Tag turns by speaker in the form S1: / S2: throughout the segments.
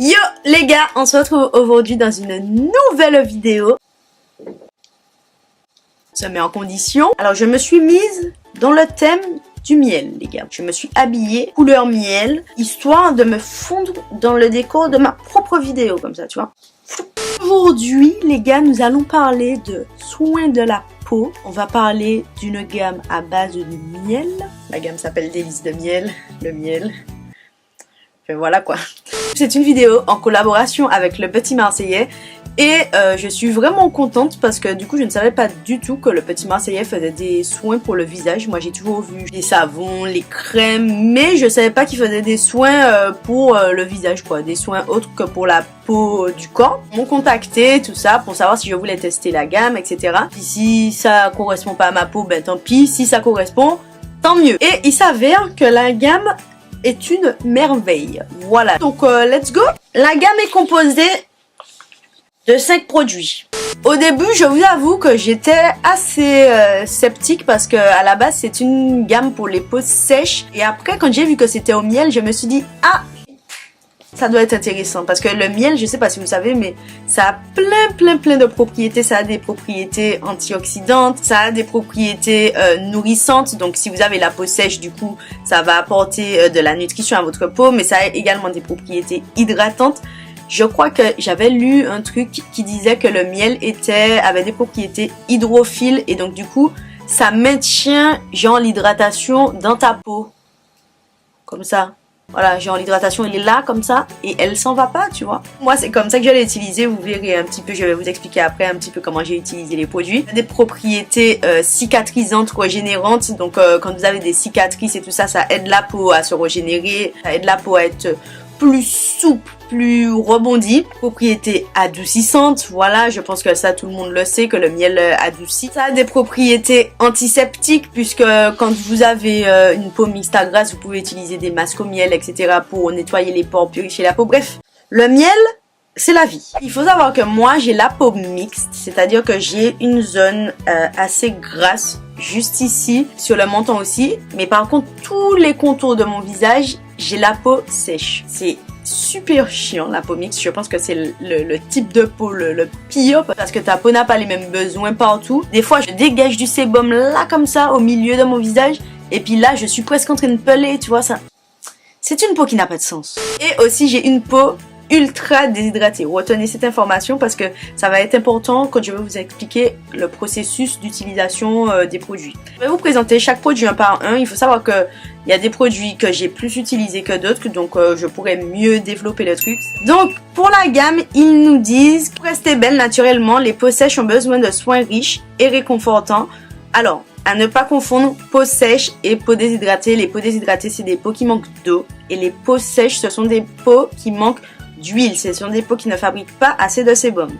S1: Yo les gars, on se retrouve aujourd'hui dans une nouvelle vidéo. Se met en condition. Alors je me suis mise dans le thème du miel les gars. Je me suis habillée couleur miel, histoire de me fondre dans le décor de ma propre vidéo comme ça, tu vois. Aujourd'hui les gars, nous allons parler de soins de la peau. On va parler d'une gamme à base de miel. La gamme s'appelle Délices de miel, le miel. Voilà quoi. C'est une vidéo en collaboration avec le Petit Marseillais et je suis vraiment contente parce que du coup je ne savais pas du tout que le Petit Marseillais faisait des soins pour le visage. Moi j'ai toujours vu les savons, les crèmes, mais je savais pas qu'il faisait des soins pour le visage quoi, des soins autres que pour la peau du corps. Ils m'ont contacté tout ça pour savoir si je voulais tester la gamme, etc. Puis si ça correspond pas à ma peau, ben tant pis. Si ça correspond, tant mieux. Et il s'avère que la gamme est une merveille. Voilà. Donc, let's go. La gamme est composée de 5 produits. Au début, je vous avoue que j'étais assez sceptique parce que à la base, c'est une gamme pour les peaux sèches. Et après, quand j'ai vu que c'était au miel, je me suis dit, ah, ça doit être intéressant parce que le miel, je sais pas si vous savez, mais ça a plein de propriétés. Ça a des propriétés antioxydantes, ça a des propriétés nourrissantes. Donc si vous avez la peau sèche, du coup, ça va apporter de la nutrition à votre peau, mais ça a également des propriétés hydratantes. Je crois que j'avais lu un truc qui disait que le miel avait des propriétés hydrophiles et donc du coup, ça maintient genre l'hydratation dans ta peau. Comme ça. Voilà, genre l'hydratation elle est là comme ça et elle s'en va pas, tu vois. Moi c'est comme ça que je l'ai utilisé, vous verrez un petit peu, je vais vous expliquer après un petit peu comment j'ai utilisé les produits. Des propriétés cicatrisantes, régénérantes, donc quand vous avez des cicatrices et tout ça, ça aide la peau à se régénérer, ça aide la peau à être plus souple, plus rebondie. Propriétés adoucissantes, voilà, je pense que ça tout le monde le sait que le miel adoucit. Ça a des propriétés antiseptiques puisque quand vous avez une peau mixte à grasse, vous pouvez utiliser des masques au miel, etc. pour nettoyer les pores, purifier la peau. Bref, le miel, c'est la vie. Il faut savoir que moi, j'ai la peau mixte, c'est-à-dire que j'ai une zone assez grasse juste ici, sur le menton aussi. Mais par contre, tous les contours de mon visage, j'ai la peau sèche. C'est super chiant la peau mixte. Je pense que c'est le type de peau le pire parce que ta peau n'a pas les mêmes besoins partout. Des fois, je dégage du sébum là comme ça au milieu de mon visage. Et puis là, je suis presque en train de peler, tu vois ça. C'est une peau qui n'a pas de sens. Et aussi, j'ai une peau ultra déshydratée. Retenez cette information parce que ça va être important quand je vais vous expliquer le processus d'utilisation des produits. Je vais vous présenter chaque produit un par un. Il faut savoir que il y a des produits que j'ai plus utilisés que d'autres, donc je pourrais mieux développer le truc. Donc pour la gamme, ils nous disent pour rester belle naturellement, les peaux sèches ont besoin de soins riches et réconfortants. Alors, à ne pas confondre peau sèche et peau déshydratée. Les peaux déshydratées, c'est des peaux qui manquent d'eau. Et les peaux sèches, ce sont des peaux qui manquent d'huile. Ce sont des peaux qui ne fabriquent pas assez de sébum.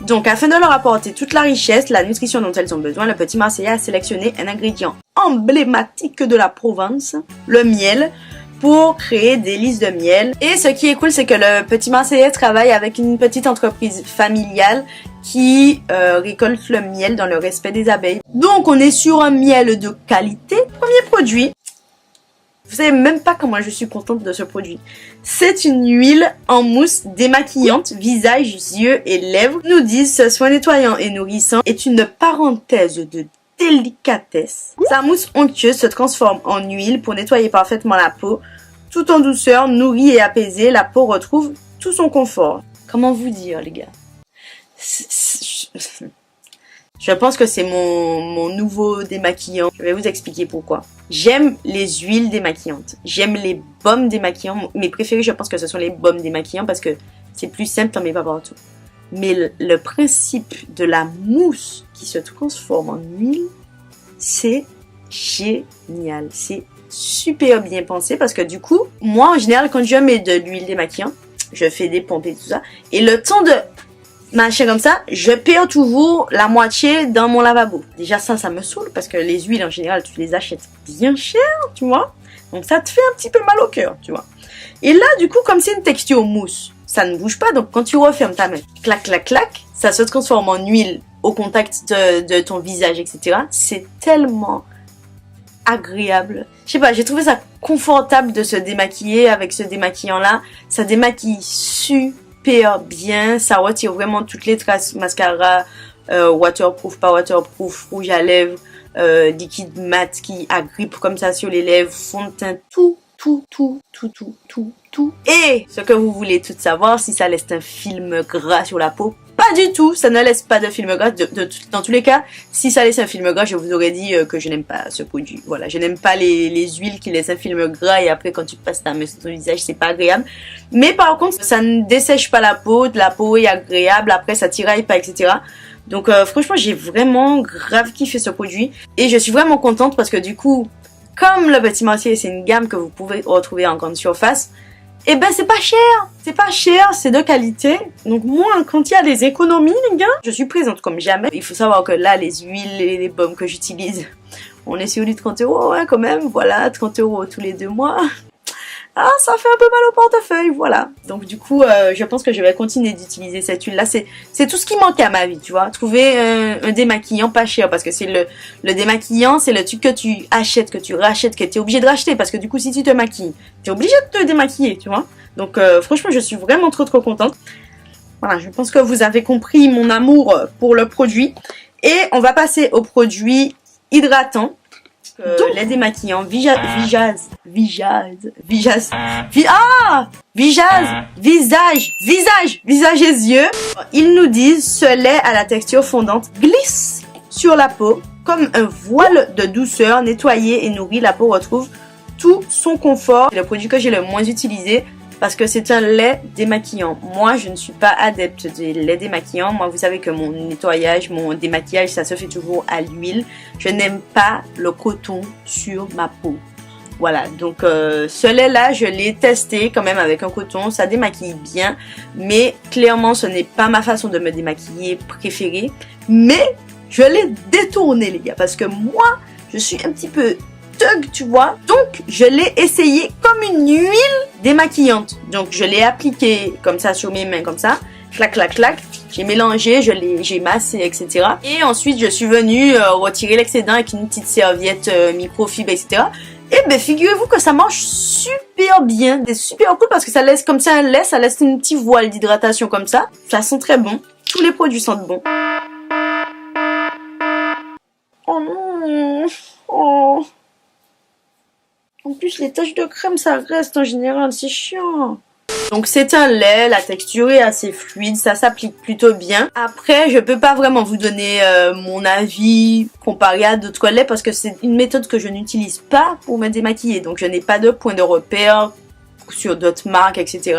S1: Donc, afin de leur apporter toute la richesse, la nutrition dont elles ont besoin, le Petit Marseillais a sélectionné un ingrédient emblématique de la Provence, le miel, pour créer des Délices de miel. Et ce qui est cool, c'est que le Petit Marseillais travaille avec une petite entreprise familiale qui récolte le miel dans le respect des abeilles. Donc, on est sur un miel de qualité. Premier produit. Vous savez même pas comment je suis contente de ce produit. C'est une huile en mousse démaquillante, visage, yeux et lèvres. Nous disent ce soin nettoyant et nourrissant est une parenthèse de délicatesse. Sa mousse onctueuse se transforme en huile pour nettoyer parfaitement la peau. Tout en douceur, nourrie et apaisée, la peau retrouve tout son confort. Comment vous dire les gars? Je pense que c'est mon nouveau démaquillant. Je vais vous expliquer pourquoi. J'aime les huiles démaquillantes. J'aime les baumes démaquillants. Mes préférés, je pense que ce sont les baumes démaquillants parce que c'est plus simple, t'en mets pas partout. Mais le principe de la mousse qui se transforme en huile, c'est génial. C'est super bien pensé parce que du coup, moi en général, quand je mets de l'huile démaquillante, je fais des pompes et tout ça. Et le temps de machin comme ça, je perds toujours la moitié dans mon lavabo. Déjà ça me saoule parce que les huiles en général, tu les achètes bien cher, tu vois. Donc ça te fait un petit peu mal au cœur, tu vois. Et là, du coup, comme c'est une texture mousse, ça ne bouge pas. Donc quand tu refermes ta main, clac, clac, clac, ça se transforme en huile au contact de ton visage, etc. C'est tellement agréable. Je sais pas, j'ai trouvé ça confortable de se démaquiller avec ce démaquillant là. Ça démaquille super bien, ça retire vraiment toutes les traces mascara, waterproof, pas waterproof, rouge à lèvres, liquide mat qui agrippe comme ça sur les lèvres, fond de teint, tout. Et ce que vous voulez tout savoir, si ça laisse un film gras sur la peau, pas du tout, ça ne laisse pas de film gras. Dans tous les cas, si ça laisse un film gras, je vous aurais dit que je n'aime pas ce produit. Voilà, je n'aime pas les huiles qui laissent un film gras et après quand tu passes ta main sur ton visage, c'est pas agréable. Mais par contre, ça ne dessèche pas la peau est agréable, après ça tiraille pas, etc. Donc franchement, j'ai vraiment grave kiffé ce produit et je suis vraiment contente parce que du coup, comme le Petit Mortier, c'est une gamme que vous pouvez retrouver en grande surface, et ben c'est pas cher, c'est de qualité. Donc moi, quand il y a des économies, les gars, je suis présente comme jamais. Il faut savoir que là, les huiles et les baumes que j'utilise, on est sur du 30 €, hein, quand même, voilà, 30 € tous les 2 mois. Ah, ça fait un peu mal au portefeuille, voilà. Donc du coup, je pense que je vais continuer d'utiliser cette huile-là. C'est tout ce qui manque à ma vie, tu vois. Trouver un démaquillant pas cher, parce que c'est le démaquillant, c'est le truc que tu achètes, que tu rachètes, que tu es obligé de racheter. Parce que du coup, si tu te maquilles, tu es obligé de te démaquiller, tu vois. Donc franchement, je suis vraiment trop contente. Voilà, je pense que vous avez compris mon amour pour le produit. Et on va passer au produit hydratant. Les démaquillants visage, et yeux. Ils nous disent ce lait à la texture fondante glisse sur la peau comme un voile de douceur, nettoyé et nourri. La peau retrouve tout son confort. C'est le produit que j'ai le moins utilisé parce que c'est un lait démaquillant. Moi, je ne suis pas adepte des laits démaquillants. Moi, vous savez que mon nettoyage, mon démaquillage, ça se fait toujours à l'huile. Je n'aime pas le coton sur ma peau. Voilà, donc ce lait-là, je l'ai testé quand même avec un coton. Ça démaquille bien, mais clairement, ce n'est pas ma façon de me démaquiller préférée. Mais je l'ai détourné, les gars, parce que moi, je suis un petit peu... tu vois, donc je l'ai essayé comme une huile démaquillante. Donc je l'ai appliqué comme ça sur mes mains, comme ça, clac, j'ai mélangé, j'ai massé, etc. Et ensuite je suis venue retirer l'excédent avec une petite serviette microfibre, etc. Et ben figurez-vous que ça marche super bien, c'est super cool parce que ça laisse comme ça un lait, ça laisse une petite voile d'hydratation comme ça. Ça sent très bon, tous les produits sentent bon. Oh non, oh. En plus, les taches de crème, ça reste en général, c'est chiant. Donc c'est un lait, la texture est assez fluide, ça s'applique plutôt bien. Après, je peux pas vraiment vous donner mon avis comparé à d'autres laits parce que c'est une méthode que je n'utilise pas pour me démaquiller. Donc je n'ai pas de point de repère sur d'autres marques, etc.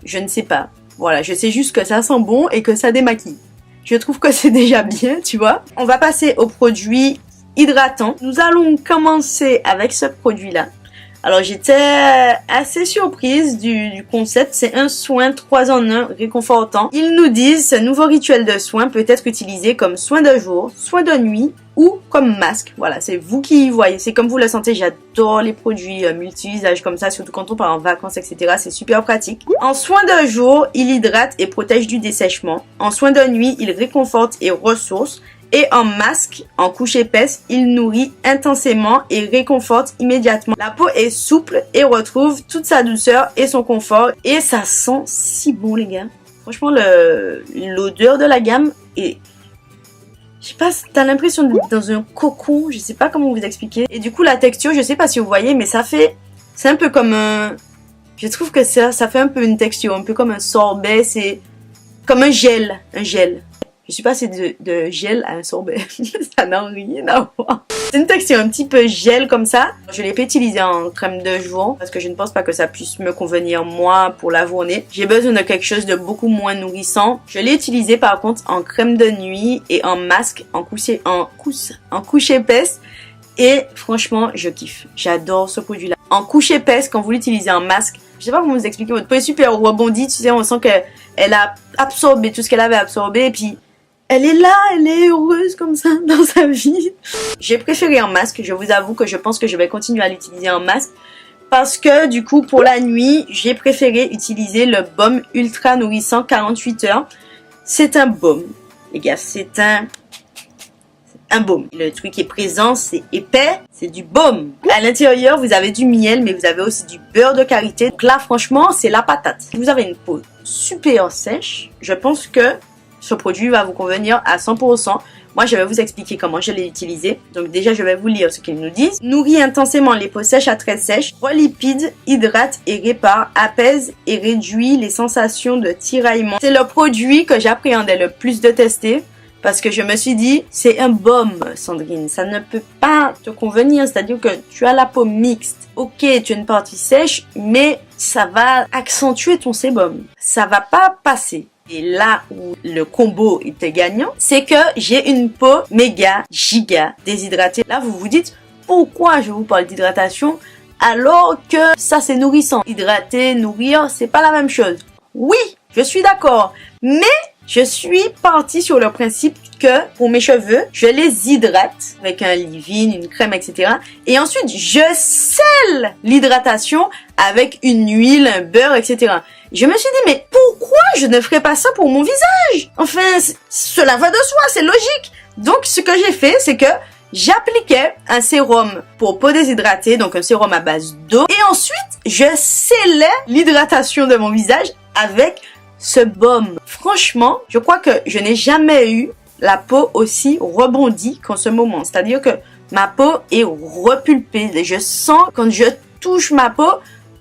S1: Je ne sais pas. Voilà, je sais juste que ça sent bon et que ça démaquille. Je trouve que c'est déjà bien, tu vois. On va passer au produit hydratant. Nous allons commencer avec ce produit-là. Alors j'étais assez surprise du concept. C'est un soin 3 en 1 réconfortant. Ils nous disent ce nouveau rituel de soin peut être utilisé comme soin de jour, soin de nuit ou comme masque. Voilà, c'est vous qui y voyez. C'est comme vous le sentez. J'adore les produits multi-usages comme ça, surtout quand on part en vacances, etc. C'est super pratique. En soin de jour, il hydrate et protège du dessèchement. En soin de nuit, il réconforte et ressource. Et en masque, en couche épaisse, il nourrit intensément et réconforte immédiatement. La peau est souple et retrouve toute sa douceur et son confort. Et ça sent si bon, les gars. Franchement, l'odeur de la gamme est... Je sais pas, t'as l'impression d'être dans un cocon. Je sais pas comment vous expliquer. Et du coup, la texture, je sais pas si vous voyez, mais ça fait... C'est un peu comme un... Je trouve que ça fait un peu une texture, un peu comme un sorbet. C'est comme un gel. Un gel. Je suis passée de gel à un sorbet. Ça n'a rien à voir. C'est une texture un petit peu gel comme ça. Je ne l'ai pas utilisé en crème de jour parce que je ne pense pas que ça puisse me convenir moi pour la journée. J'ai besoin de quelque chose de beaucoup moins nourrissant. Je l'ai utilisé par contre en crème de nuit et en masque, en couche épaisse. Et franchement, je kiffe. J'adore ce produit-là. En couche épaisse, quand vous l'utilisez en masque, je sais pas comment vous expliquer, votre peau est super rebondie. Tu sais, on sent qu'elle a absorbé tout ce qu'elle avait absorbé et puis... Elle est là, elle est heureuse comme ça dans sa vie. J'ai préféré en masque, je vous avoue que je pense que je vais continuer à l'utiliser en masque. Parce que du coup pour la nuit, j'ai préféré utiliser le baume ultra nourrissant 48 heures. C'est un baume, les gars, c'est un... un baume. Le truc qui est présent, c'est épais, c'est du baume. À l'intérieur, vous avez du miel, mais vous avez aussi du beurre de karité. Donc là, franchement, c'est la patate. Si vous avez une peau super sèche, je pense que ce produit va vous convenir à 100%. Moi, je vais vous expliquer comment je l'ai utilisé. Donc déjà, je vais vous lire ce qu'ils nous disent. Nourrit intensément les peaux sèches à très sèches, relipide, hydrate et répare, apaise et réduit les sensations de tiraillement. C'est le produit que j'appréhendais le plus de tester parce que je me suis dit, c'est un baume, Sandrine. Ça ne peut pas te convenir. C'est-à-dire que tu as la peau mixte. Ok, tu as une partie sèche, mais ça va accentuer ton sébum. Ça va pas passer. Et là où le combo était gagnant, c'est que j'ai une peau méga, giga déshydratée. Là, vous vous dites, pourquoi je vous parle d'hydratation alors que ça c'est nourrissant. Hydrater, nourrir, c'est pas la même chose. Oui, je suis d'accord, mais je suis partie sur le principe que pour mes cheveux, je les hydrate avec un leave-in, une crème, etc. Et ensuite, je scelle l'hydratation avec une huile, un beurre, etc. Je me suis dit, mais pourquoi je ne ferais pas ça pour mon visage? Enfin, cela va de soi, c'est logique. Donc, ce que j'ai fait, c'est que j'appliquais un sérum pour peau déshydratée, donc un sérum à base d'eau. Et ensuite, je scellais l'hydratation de mon visage avec ce baume. Franchement, je crois que je n'ai jamais eu la peau aussi rebondie qu'en ce moment. C'est-à-dire que ma peau est repulpée. Et je sens quand je touche ma peau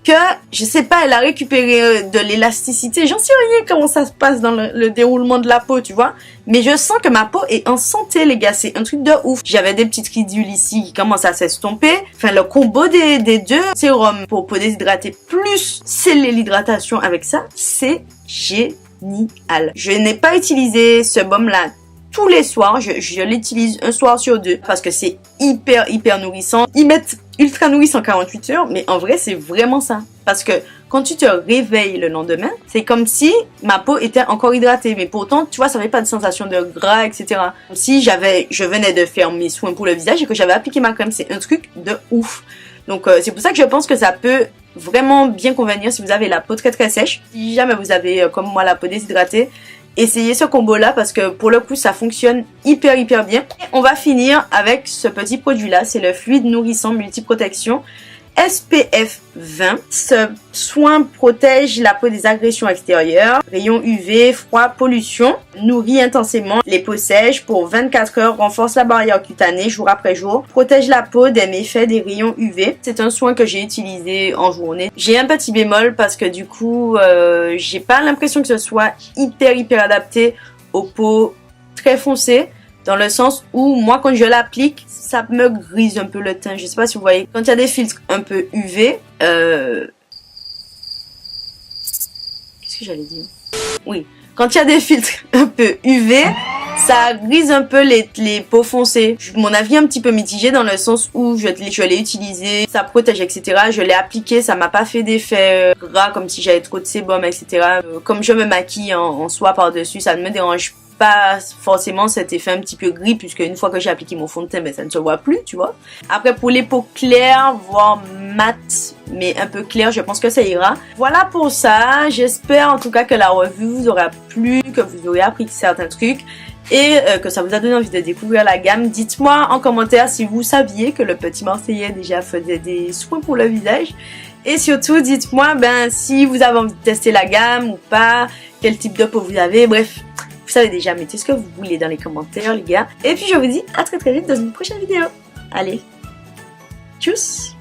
S1: que, je sais pas, elle a récupéré de l'élasticité. J'en sais rien comment ça se passe dans le déroulement de la peau, tu vois. Mais je sens que ma peau est en santé, les gars. C'est un truc de ouf. J'avais des petites ridules ici qui commencent à s'estomper. Enfin, le combo des deux sérums pour peau déshydratée plus sceller l'hydratation avec ça, c'est génial. Je n'ai pas utilisé ce baume-là tous les soirs, je l'utilise un soir sur deux parce que c'est hyper nourrissant. Ils mettent ultra nourrissant 48 heures, mais en vrai c'est vraiment ça. Parce que quand tu te réveilles le lendemain, c'est comme si ma peau était encore hydratée. Mais pourtant, tu vois, ça n'avait pas de sensation de gras, etc. Comme si je venais de faire mes soins pour le visage et que j'avais appliqué ma crème. C'est un truc de ouf. Donc c'est pour ça que je pense que ça peut vraiment bien convenir si vous avez la peau très sèche. Si jamais vous avez, comme moi, la peau déshydratée, essayez ce combo là parce que pour le coup ça fonctionne hyper bien. Et on va finir avec ce petit produit là, c'est le fluide nourrissant multiprotection SPF 20. Ce soin protège la peau des agressions extérieures, rayons UV, froid, pollution, nourrit intensément les peaux sèches pour 24 heures, renforce la barrière cutanée jour après jour, protège la peau des méfaits des rayons UV. C'est un soin que j'ai utilisé en journée. J'ai un petit bémol parce que du coup, j'ai pas l'impression que ce soit hyper adapté aux peaux très foncées. Dans le sens où, moi, quand je l'applique, ça me grise un peu le teint. Je sais pas si vous voyez. Quand il y a des filtres un peu UV, qu'est-ce que j'allais dire? Oui. Quand il y a des filtres un peu UV, ça grise un peu les peaux foncées. Mon avis est un petit peu mitigé dans le sens où je l'ai utilisé, ça protège, etc. Je l'ai appliqué, ça m'a pas fait d'effet gras comme si j'avais trop de sébum, etc. Comme je me maquille en soie par-dessus, ça ne me dérange pas forcément cet effet un petit peu gris puisque une fois que j'ai appliqué mon fond de teint, ben, ça ne se voit plus, tu vois. Après, pour les peaux claires, voire mates, mais un peu claires, je pense que ça ira. Voilà pour ça. J'espère en tout cas que la revue vous aura plu, que vous aurez appris certains trucs et que ça vous a donné envie de découvrir la gamme. Dites-moi en commentaire si vous saviez que le petit Marseillais déjà faisait des soins pour le visage. Et surtout, dites-moi si vous avez envie de tester la gamme ou pas, quel type de peau vous avez, bref. Vous savez déjà, mettez ce que vous voulez dans les commentaires, les gars. Et puis, je vous dis à très vite dans une prochaine vidéo. Allez, tchuss!